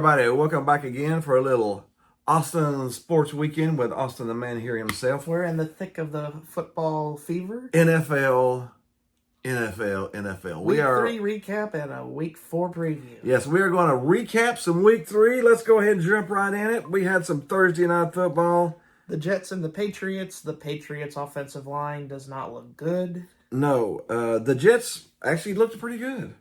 everybody. Welcome back again for a little Austin Sports Weekend with Austin the man here himself. We're in the thick of the football fever. NFL. Week 3 recap and a Week 4 preview. Yes, we are going to recap some Week 3. Let's go ahead and jump right in it. We had some Thursday night football. The Jets and the Patriots. The Patriots' offensive line does not look good. No, the Jets actually looked pretty good.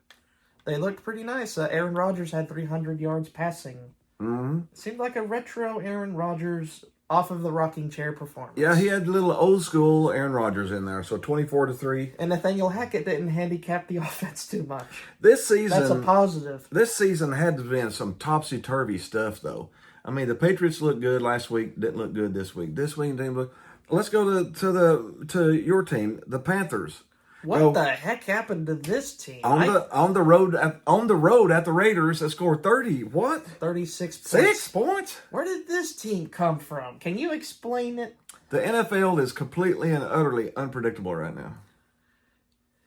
They looked pretty nice. Aaron Rodgers had 300 yards passing. Mm-hmm. Seemed like a retro Aaron Rodgers off of the rocking chair performance. Yeah, he had a little old school Aaron Rodgers in there, so 24-3. And Nathaniel Hackett didn't handicap the offense too much. This season, that's a positive. This season had to been some topsy-turvy stuff, though. I mean, the Patriots looked good last week, didn't look good this week. This week didn't look. Let's go to your team, the Panthers. What the heck happened to this team? On the road at the Raiders that scored 36 points. 6 points? Where did this team come from? Can you explain it? The NFL is completely and utterly unpredictable right now.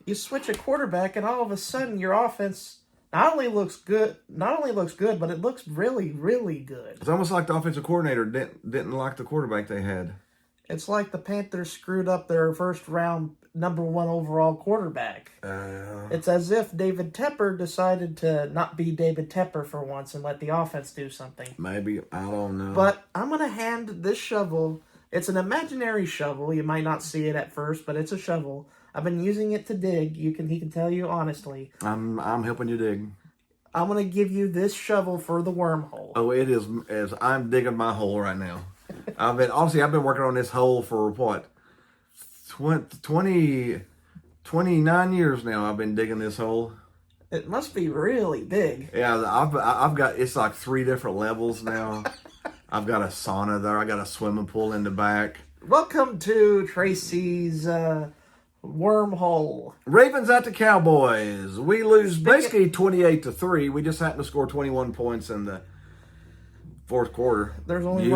You switch a quarterback and all of a sudden your offense not only looks good, but it looks really, really good. It's almost like the offensive coordinator didn't like the quarterback they had. It's like the Panthers screwed up their first round number 1 overall quarterback. It's as if David Tepper decided to not be David Tepper for once and let the offense do something. Maybe, I don't know. But I'm going to hand this shovel. It's an imaginary shovel. You might not see it at first, but it's a shovel. I've been using it to dig. He can tell you honestly. I'm helping you dig. I'm going to give you this shovel for the wormhole. Oh, it is as I'm digging my hole right now. I've been working on this hole for what? 29 years now. I've been digging this hole. It must be really big. Yeah, I've got, it's like 3 different levels now. I've got a sauna there. I got a swimming pool in the back. Welcome to Tracy's wormhole. Ravens at the Cowboys. We lose basically 28-3. We just happened to score 21 points in the fourth quarter. There's only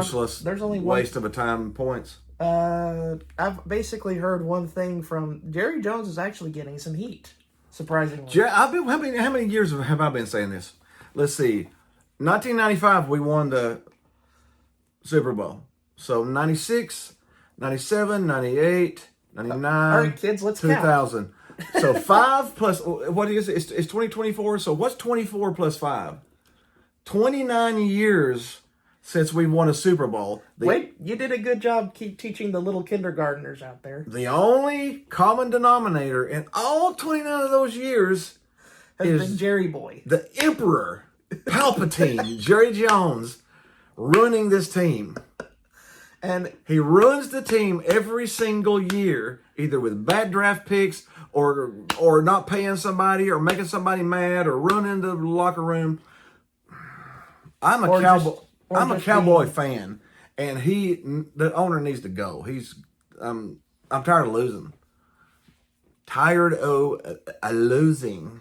waste of a time points. I've basically heard one thing from Jerry Jones is actually getting some heat, surprisingly. How many years have I been saying this? Let's see. 1995, we won the Super Bowl. So 96, 97, 98, 99, all right, kids, let's 2000. Count. So 5 plus, what is it? It's 2024. So what's 24 plus 5? 29 years since we won a Super Bowl. Wait, you did a good job teaching the little kindergartners out there. The only common denominator in all 29 of those years has been Jerry Boy. The Emperor Palpatine, Jerry Jones, ruining this team. And he ruins the team every single year, either with bad draft picks or not paying somebody or making somebody mad or ruining the locker room. I'm a Cowboy fan, and the owner needs to go. I'm tired of losing. Tired of losing.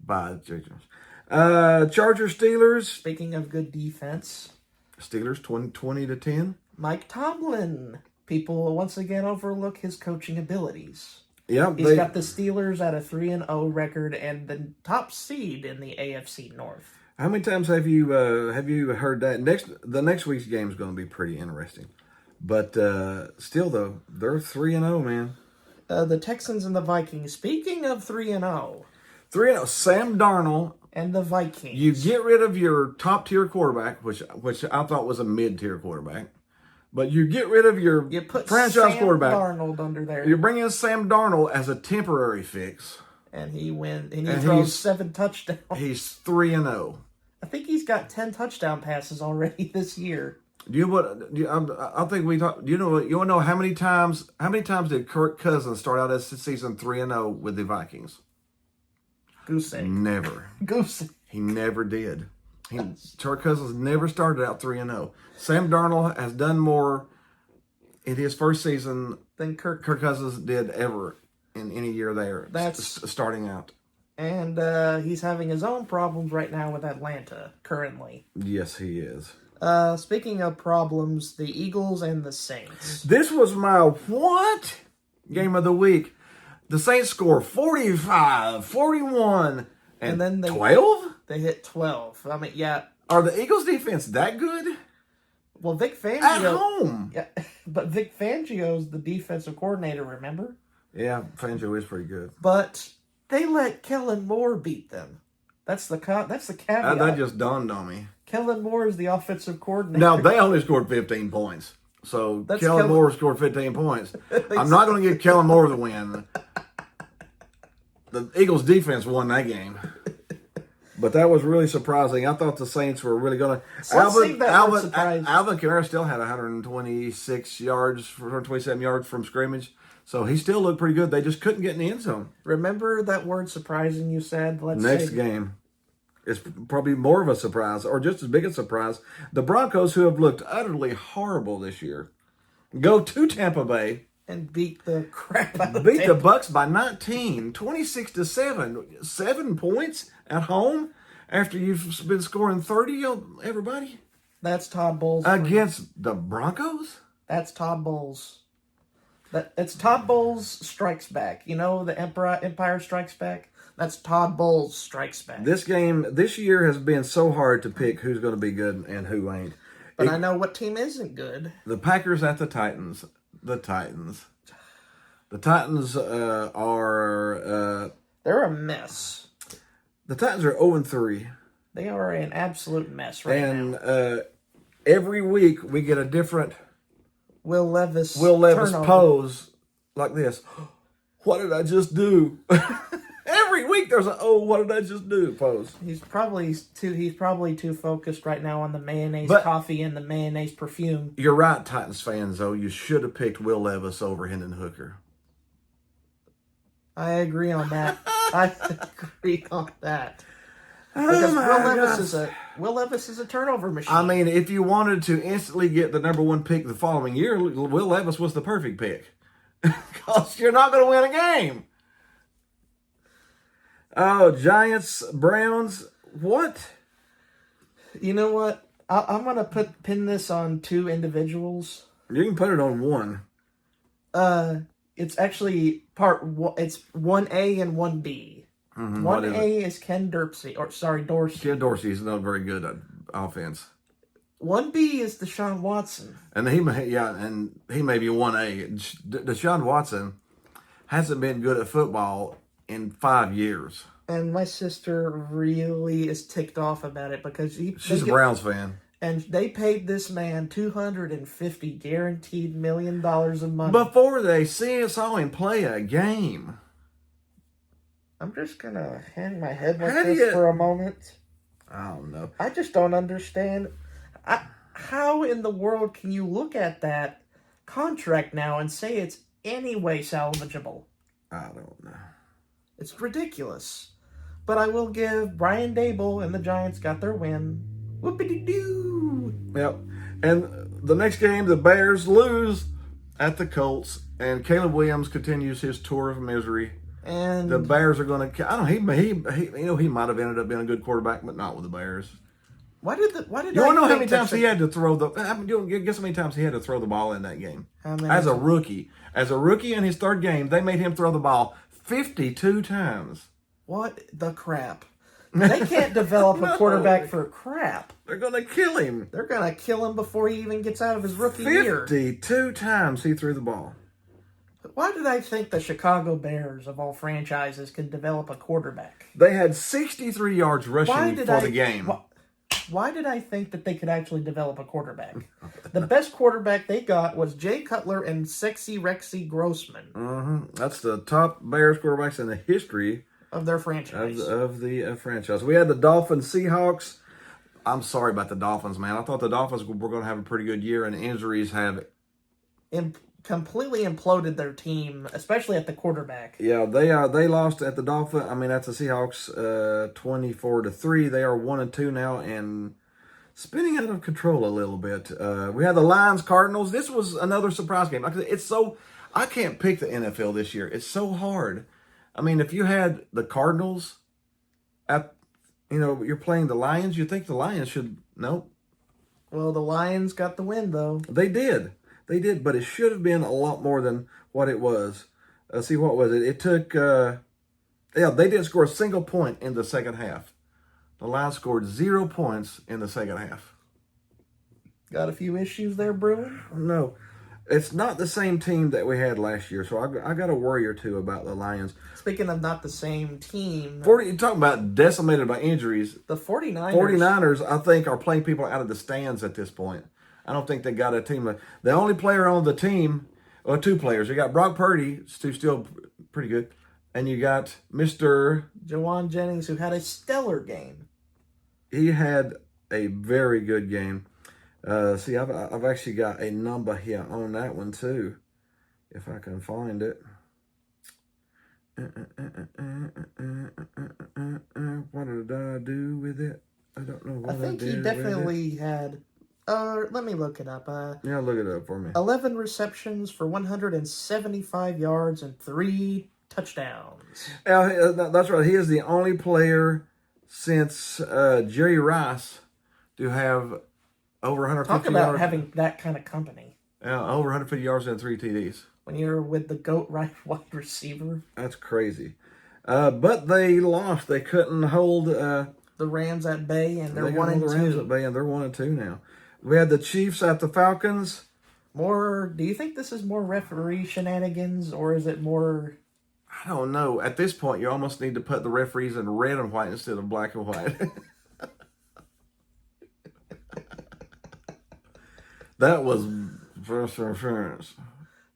By Chargers Steelers. Speaking of good defense, Steelers 20-10. Mike Tomlin. People once again overlook his coaching abilities. Yeah, he's got the Steelers at a 3-0 record and the top seed in the AFC North. How many times have you heard that? The next week's game is going to be pretty interesting, but still though they're 3-0, man. The Texans and the Vikings. Speaking of 3-0, Sam Darnold and the Vikings. You get rid of your top tier quarterback, which I thought was a mid tier quarterback. But you get rid of your franchise quarterback. Darnold under there. You bring in Sam Darnold as a temporary fix. And he throws 7 touchdowns. He's 3-0. I think he's got 10 touchdown passes already this year. I think we talked. You want to know how many times did Kirk Cousins start out as season 3-0 with the Vikings? Goose egg. Never. Goose egg. He never did. Kirk Cousins never started out 3-0. Sam Darnold has done more in his first season than Kirk Cousins did ever in any year there. That's starting out. And he's having his own problems right now with Atlanta currently. Yes, he is. Speaking of problems, the Eagles and the Saints. This was my what? Game of the week. The Saints score 45, 41, and then 12? They hit 12. I mean, yeah. Are the Eagles' defense that good? Well, Vic Fangio. At home. Yeah, but Vic Fangio's the defensive coordinator, remember? Yeah, Fangio is pretty good. But they let Kellen Moore beat them. That's the caveat. That just dawned on me. Kellen Moore is the offensive coordinator. Now, they only scored 15 points. So, Kellen Moore scored 15 points. I'm not going to give Kellen Moore the win. The Eagles' defense won that game. But that was really surprising. I thought the Saints were really going to... Alvin Kamara still had 126 yards, 127 yards from scrimmage. So he still looked pretty good. They just couldn't get in the end zone. Remember that word surprising you said? Next game. It's probably more of a surprise, or just as big a surprise. The Broncos, who have looked utterly horrible this year, go to Tampa Bay and beat the crap out of the Bucs by 19, 26-7. 7 points at home after you've been scoring 30, everybody? That's Todd Bowles. Against the Broncos? That's Todd Bowles. It's Todd Bowles Strikes Back. You know, the Empire Strikes Back? That's Todd Bowles Strikes Back. This year has been so hard to pick who's going to be good and who ain't. But I know what team isn't good. The Packers at the Titans. The Titans are... they're a mess. The Titans are 0-3. They are an absolute mess right now. And every week we get a different... Will Levis pose like this. What did I just do? Every week there's a what did I just do pose. He's probably too focused right now on the mayonnaise coffee and the mayonnaise perfume. You're right, Titans fans, though. You should have picked Will Levis over Hendon Hooker. I agree on that. Because Will Levis is a turnover machine. I mean, if you wanted to instantly get the number one pick the following year, Will Levis was the perfect pick. Because you're not going to win a game. Oh, Giants, Browns, what? You know what? I'm going to pin this on 2 individuals. You can put it on 1. It's actually it's 1A and 1B. Mm-hmm. 1A is Ken Dorsey. Ken Dorsey is not very good at offense. 1B is Deshaun Watson. And he may be 1A. Deshaun Watson hasn't been good at football in 5 years. And my sister really is ticked off about it because she's a Browns fan. And they paid this man $250 guaranteed $1 million of money. Before they saw him play a game. I'm just going to hang my head like this for a moment. I don't know. I just don't understand. How in the world can you look at that contract now and say it's any way salvageable? I don't know. It's ridiculous. But I will give Brian Dable and the Giants got their win. Whoopity-doo! Yep. And the next game, the Bears lose at the Colts, and Caleb Williams continues his tour of misery. And the Bears are going to... I don't know, he might have ended up being a good quarterback, but not with the Bears. Why did you want to know how many times he had to throw the... Guess how many times he had to throw the ball in that game? How many? As a rookie in his third game, they made him throw the ball 52 times. What the crap? They can't develop a quarterback for crap. They're going to kill him. They're going to kill him before he even gets out of his rookie year. 52 times he threw the ball. Why did I think the Chicago Bears, of all franchises, could develop a quarterback? They had 63 yards rushing for the game. Why did I think that they could actually develop a quarterback? The best quarterback they got was Jay Cutler and Sexy Rexy Grossman. Mm-hmm. That's the top Bears quarterbacks in the history of their franchise. Of the franchise. We had the Dolphins, Seahawks. I'm sorry about the Dolphins, man. I thought the Dolphins were going to have a pretty good year, and injuries have completely imploded their team, especially at the quarterback. Yeah, they lost at the Dolphins. I mean, at the Seahawks, 24-3. They are 1-2 now, and spinning out of control a little bit. We had the Lions, Cardinals. This was another surprise game. I can't pick the NFL this year. It's so hard. I mean, if you had the Cardinals you're playing the Lions, you think the Lions should... Nope. Well, the Lions got the win, though. They did, but it should have been a lot more than what it was. See, what was it? It took... they didn't score a single point in the second half. The Lions scored 0 points in the second half. Got a few issues there, brewing? No. It's not the same team that we had last year, so I got a worry or two about the Lions. Speaking of not the same team. You're talking about decimated by injuries. The 49ers. 49ers, I think, are playing people out of the stands at this point. I don't think they got a team. The only player on the team, or two players. You got Brock Purdy, who's still pretty good, and you got Mr. Jawan Jennings, who had a stellar game. He had a very good game. See, I've actually got a number here on that one too, if I can find it. What did I do with it? I don't know what I did. I think he definitely had. Let me look it up. Yeah, look it up for me. 11 receptions for 175 yards and 3 touchdowns. That's right. He is the only player since Jerry Rice to have over 150 Talk about yards. having that kind of company. Over 150 yards and 3 TDs. When you're with the GOAT right wide receiver. That's crazy. But they lost. They couldn't hold the Rams at bay, and they're 1-2. The Rams at bay, and they're 1-2 now. We had the Chiefs at the Falcons. Do you think this is more referee shenanigans, or is it more? I don't know. At this point, you almost need to put the referees in red and white instead of black and white. That was pass interference.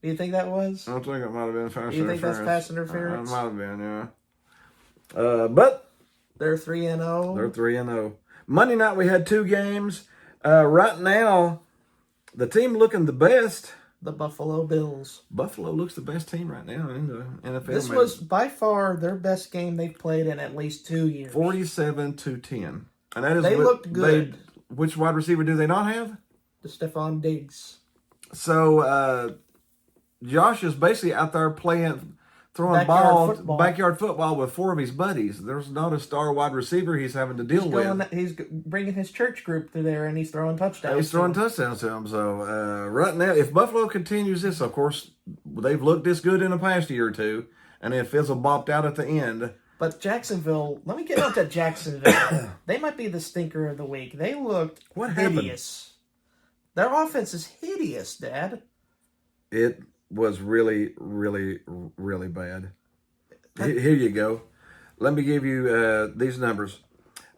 Do you think that was? I think it might have been pass interference. Do you think that's pass interference? It might have been, yeah. But they're 3-0. They're 3-0. Monday night we had 2 games. Right now, the team looking the best. The Buffalo Bills. Buffalo looks the best team right now in the NFL. This was by far their best game they've played in at least 2 years. 47-10, and that is they looked good. Which wide receiver do they not have? The Stephon Diggs. So Josh is basically out there throwing backyard football with 4 of his buddies. There's not a star wide receiver he's having to deal with. He's bringing his church group through there, and he's throwing touchdowns. He's throwing touchdowns to them. So right now, if Buffalo continues this, of course, they've looked this good in the past year or two, and then fizzle bopped out at the end. But Jacksonville, let me get on to Jacksonville. They might be the stinker of the week. They looked hideous. Their offense is hideous, Dad. It was really, really, really bad. Here you go. Let me give you these numbers.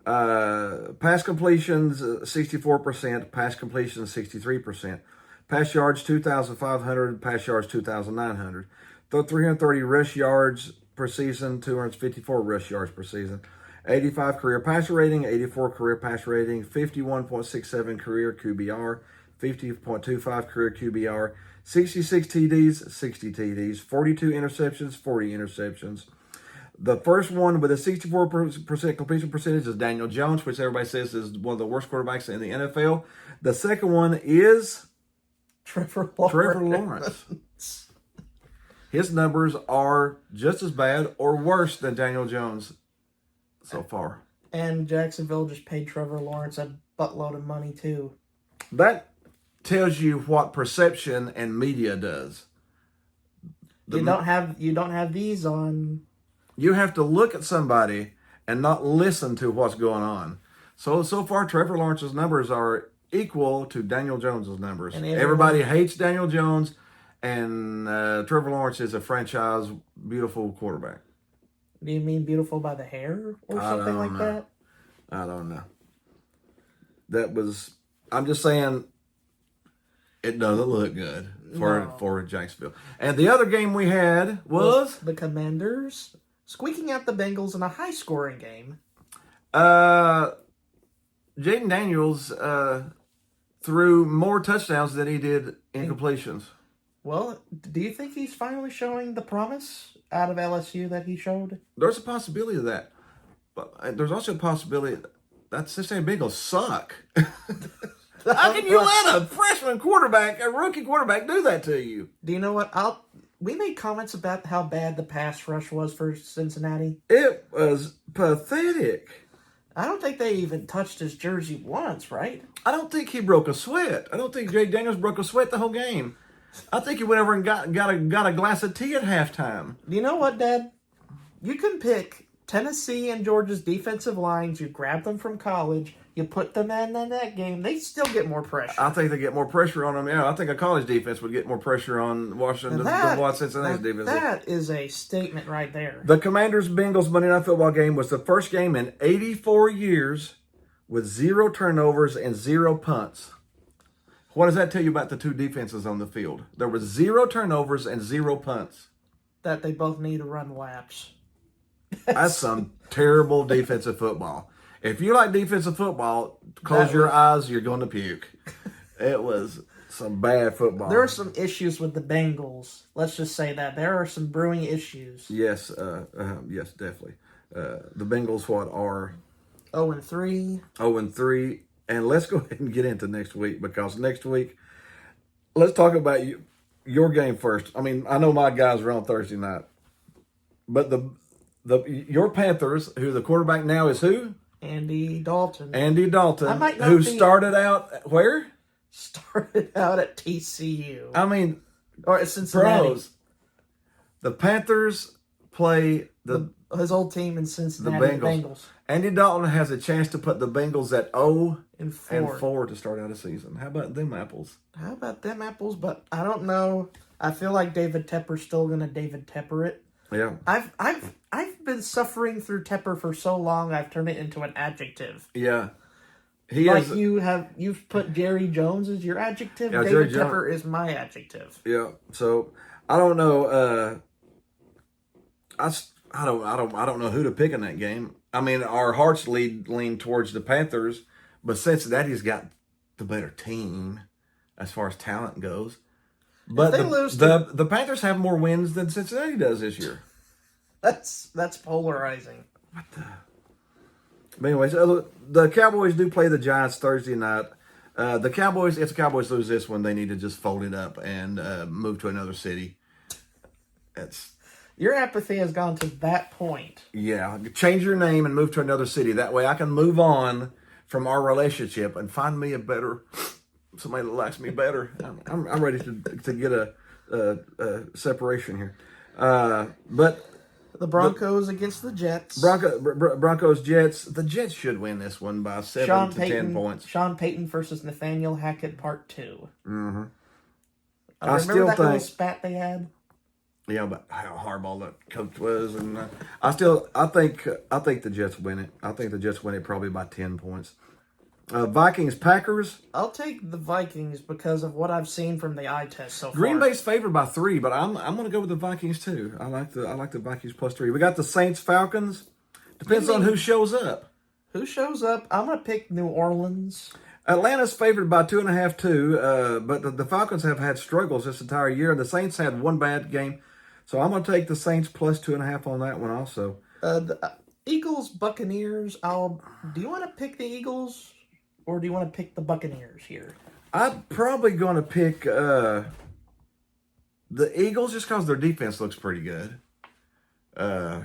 Pass completions, 64%. Pass completions, 63%. Pass yards, 2,500. Pass yards, 2,900. 330 rush yards per season, 254 rush yards per season. 85 career passer rating, 84 career pass rating, 51.67 career QBR, 50.25 career QBR, 66 TDs, 60 TDs, 42 interceptions, 40 interceptions. The first one with a 64% completion percentage is Daniel Jones, which everybody says is one of the worst quarterbacks in the NFL. The second one is Trevor Lawrence. His numbers are just as bad or worse than Daniel Jones so far. And Jacksonville just paid Trevor Lawrence a buttload of money, too. That tells you what perception and media does. You don't have these on. You have to look at somebody and not listen to what's going on. So far, Trevor Lawrence's numbers are equal to Daniel Jones's numbers. And everybody hates Daniel Jones, and Trevor Lawrence is a franchise beautiful quarterback. Do you mean beautiful by the hair or something like that? I don't know. I'm just saying, it doesn't look good for Jacksonville. And the other game we had was the Commanders squeaking out the Bengals in a high-scoring game. Jaden Daniels threw more touchdowns than he did incompletions. Well, do you think he's finally showing the promise out of LSU that he showed? There's a possibility of that. But there's also a possibility that Cincinnati Bengals suck. How can you let a rookie quarterback do that to you? Do you know what? We made comments about how bad the pass rush was for Cincinnati. It was pathetic. I don't think they even touched his jersey once, right? I don't think he broke a sweat. I don't think Jake Daniels broke a sweat the whole game. I think he went over and got a glass of tea at halftime. Do you know what, Dad? You can pick Tennessee and Georgia's defensive lines, you grab them from college, you put them in that game, they still get more pressure. I think they get more pressure on them. Yeah, I think a college defense would get more pressure on Washington than what Cincinnati's defense. That is a statement right there. The Commanders-Bengals Monday Night Football game was the first game in 84 years with 0 turnovers and 0 punts. What does that tell you about the two defenses on the field? There was 0 turnovers and 0 punts. That they both need to run laps. That's some terrible defensive football. If you like defensive football, close your eyes, you're going to puke. It was some bad football. There are some issues with the Bengals. Let's just say that. There are some brewing issues. Yes, yes, definitely. The Bengals, are 0-3. 0-3. And let's go ahead and get into next week, because next week, let's talk about your game first. I mean, I know my guys are on Thursday night, but your Panthers, who the quarterback now is who? Andy Dalton. Who started out where? Started out at TCU. I mean, or at Cincinnati. Bros, the Panthers play his old team in Cincinnati, the Bengals. Andy Dalton has a chance to put the Bengals at 0-4 to start out a season. How about them apples? But I don't know. I feel like David Tepper's still going to David Tepper it. Yeah. I've been suffering through Tepper for so long. I've turned it into an adjective. Yeah. You've put Jerry Jones as your adjective. Yeah, David Tepper is my adjective. Yeah. So I don't know. I don't know who to pick in that game. I mean, our hearts lean towards the Panthers, but Cincinnati's got the better team as far as talent goes. But the Panthers have more wins than Cincinnati does this year. That's polarizing. What the? But anyways, the Cowboys do play the Giants Thursday night. If the Cowboys lose this one, they need to just fold it up and move to another city. Your apathy has gone to that point. Yeah, change your name and move to another city. That way I can move on from our relationship and find me somebody that likes me better. I'm ready to get a separation here. But the Broncos against the Jets. Broncos, Jets. The Jets should win this one by 7 to 10 points. Sean Payton versus Nathaniel Hackett, Part 2. Mm-hmm. I still think little spat they had. Yeah, but how hardball that coach was, and I think the Jets win it. I think the Jets win it probably by 10 points. Vikings, Packers. I'll take the Vikings because of what I've seen from the eye test so far. Green Bay's favored by 3, but I'm going to go with the Vikings too. I like the Vikings plus 3. We got the Saints, Falcons. Depends on who shows up. Who shows up? I'm going to pick New Orleans. Atlanta's favored by 2.5 too, but the Falcons have had struggles this entire year, and the Saints had one bad game. So I'm going to take the Saints plus 2.5 on that one also. The Eagles, Buccaneers. Do you want to pick the Eagles or do you want to pick the Buccaneers here? I'm probably going to pick the Eagles just because their defense looks pretty good. I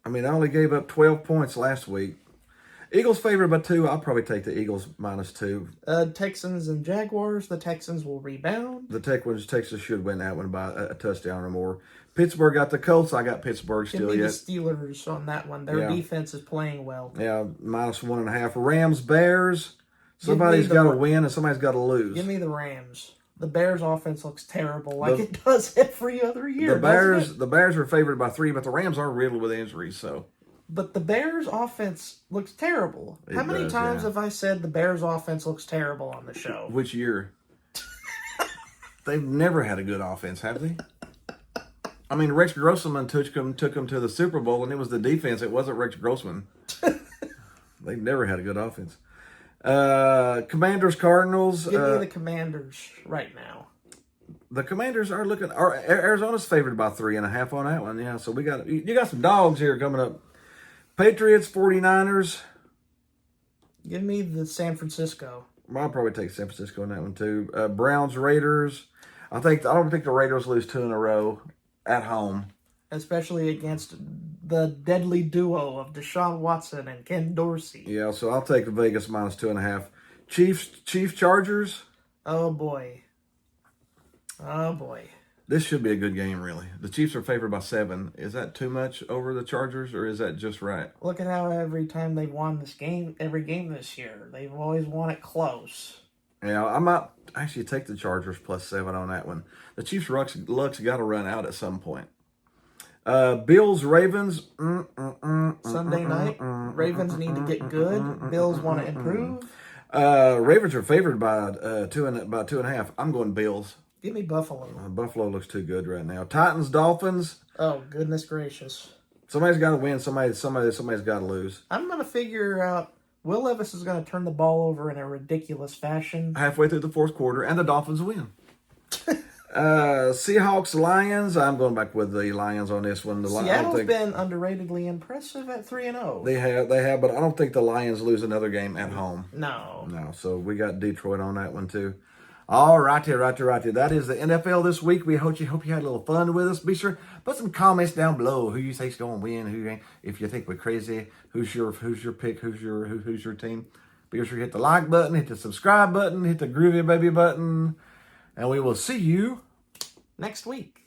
mean, I only gave up 12 points last week. Eagles favored by 2. I'll probably take the Eagles minus 2. Texans and Jaguars. The Texans will rebound. Texas should win that one by a touchdown or more. Pittsburgh got the Colts. I got Pittsburgh still yet. Give me the Steelers on that one. Their defense is playing well. Yeah, minus 1.5. Rams, Bears. Somebody's got to win and somebody's got to lose. Give me the Rams. The Bears' offense looks terrible, it does every other year. The Bears are favored by 3, but the Rams are riddled with injuries, so. But the Bears' offense looks terrible. How many times have I said the Bears' offense looks terrible on the show? Which year? They've never had a good offense, have they? I mean, Rex Grossman took them to the Super Bowl, and it was the defense. It wasn't Rex Grossman. They've never had a good offense. Commanders, Cardinals. Give me the Commanders right now. The Commanders are looking. Arizona's favored by 3.5 on that one. Yeah, so you got some dogs here coming up. Patriots, 49ers. Give me the San Francisco. I'll probably take San Francisco on that one too. Browns, Raiders. I don't think the Raiders lose 2 in a row at home. Especially against the deadly duo of Deshaun Watson and Ken Dorsey. Yeah, so I'll take Vegas minus 2.5. Chiefs, Chargers. Oh boy. This should be a good game, really. The Chiefs are favored by 7. Is that too much over the Chargers, or is that just right? Look at how every time they've won this game, every game this year, they've always won it close. Yeah, I might actually take the Chargers plus 7 on that one. The Chiefs' luck's got to run out at some point. Bills, Ravens. Sunday night, Ravens need to get good. Bills want to improve. Ravens are favored by 2.5. I'm going Bills. Give me Buffalo. Buffalo looks too good right now. Titans, Dolphins. Oh, goodness gracious. Somebody's got to win. Somebody's got to lose. I'm going to figure out Will Levis is going to turn the ball over in a ridiculous fashion. Halfway through the fourth quarter, and the Dolphins win. Seahawks, Lions. I'm going back with the Lions on this one. Seattle's been underratedly impressive at 3-0. They have, but I don't think the Lions lose another game at home. No. So we got Detroit on that one too. All righty. That is the NFL this week. We hope you had a little fun with us. Be sure put some comments down below. Who you think's going to win? Who ain't? If you think we're crazy, who's your pick? Who's your team? Be sure to hit the like button, hit the subscribe button, hit the groovy baby button, and we will see you next week.